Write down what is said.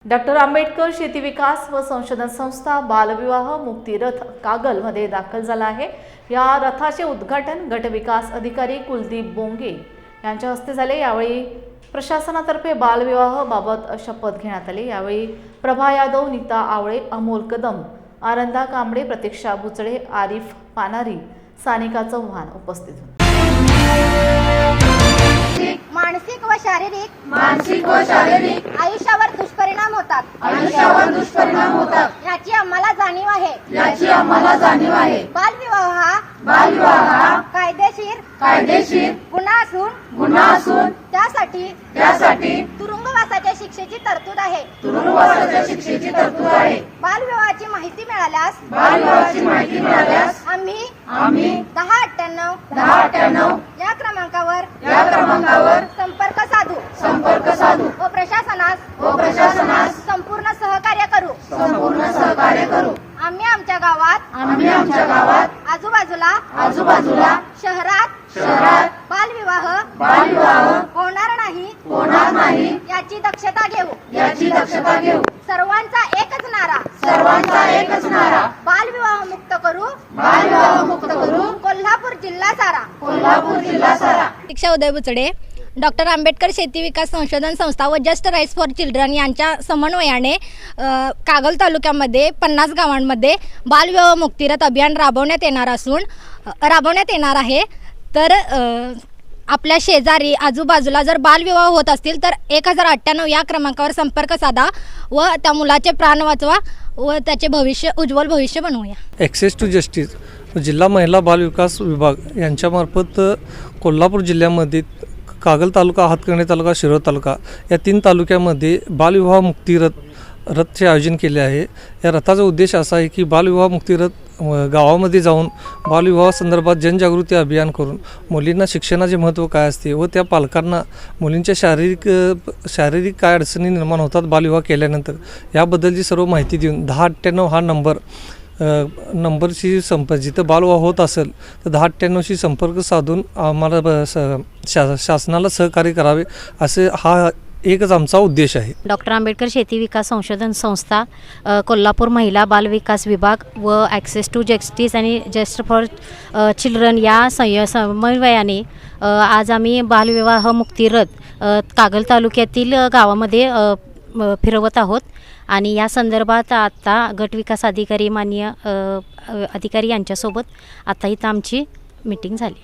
Doctor Ambedkar शेती विकास व संशोधन संस्था बालविवाह मुक्ती रथ कागलमध्ये दाखल झाला आहे। या रथाचे उद्घाटन गटविकास अधिकारी कुलदीप बोंगे यांच्या हस्ते झाले। यावेळी प्रशासनातर्फे बालविवाह बाबत शपथ घेण्यात आली। यावेळी प्रभा यादव, नीता आवळे, अमोल कदम, आनंदा कांबळे, प्रतीक्षा बुचडे, आरिफ पानारी, सानिका चव्हाण उपस्थित होते। मानसिक व शारीरिक आयुष्यावर दुष्परिणाम होतात याची आम्हाला जाणीव आहे। बालविवाह हा कायदेशीर गुन्हा असून त्यासाठी तुरुंगवासाच्या शिक्षेची तरतूद आहे। बालविवाहाची माहिती मिळाल्यास आम्ही 1098 या क्रमांकावर संपर्क साधू व प्रशासनास संपूर्ण सहकार्य करू। आम्ही आमच्या गावात आजूबाजूला शहरात बालविवाह होणार नाही याची दक्षता घेऊ। सर्वांचा एकच नारा बालविवाह मुक्त करू कोल्हापूर जिल्हा सारा। प्रतीक्षा उदय बुचडे, डॉक्टर आंबेडकर शेती विकास संशोधन संस्था व जस्ट राईट्स फॉर चिल्ड्रन यांच्या समन्वयाने कागल तालुक्यामध्ये 50 गावांमध्ये बालविवाह मुक्तीरथ अभियान राबवण्यात येणार आहे। तर आपल्या शेजारी आजूबाजूला जर बालविवाह होत असतील तर 1098 या क्रमांकावर संपर्क साधा व त्या मुलाचे प्राण वाचवा व त्याचे उज्ज्वल भविष्य बनवूया। ॲक्सेस टू जस्टिस जिल्हा महिला बाल विकास विभाग यांच्यामार्फत कोल्हापूर जिल्ह्यामध्ये कागल तालुका, हातकणंगले तालुका, शिरोळ तालुका या 3 तालुक्यामध्ये बालविवाह मुक्ती रथचे आयोजन केले आहे। या रथाचा उद्देश असा आहे की बालविवाह मुक्ती रथ गावामध्ये जाऊन बालविवाह संदर्भात जनजागृती अभियान करून मुलींना शिक्षणाचे महत्त्व काय असते व त्या पालकांना मुलींच्या शारीरिक काय अडचणी निर्माण होतात बालविवाह केल्यानंतर याबद्दलची सर्व माहिती देऊन 1098 हा नंबरशी जिथं बालविवाह होत असेल तर 1098शी संपर्क साधून आम्हाला शासनाला सहकार्य करावे असे हा एकच आमचा उद्देश आहे। डॉक्टर आंबेडकर शेती विकास संशोधन संस्था, कोल्हापूर महिला बाल विकास विभाग व ॲक्सेस टू जस्टिस आणि जस्ट फॉर चिल्ड्रन या समन्वयाने आज आम्ही बालविवाह मुक्ती रथ कागल तालुक्यातील गावामध्ये फिरवत आहोत आणि या संदर्भात आता गटविकास अधिकारी माननीय अधिकारी यांच्यासोबत आता इथं आमची मीटिंग झाली।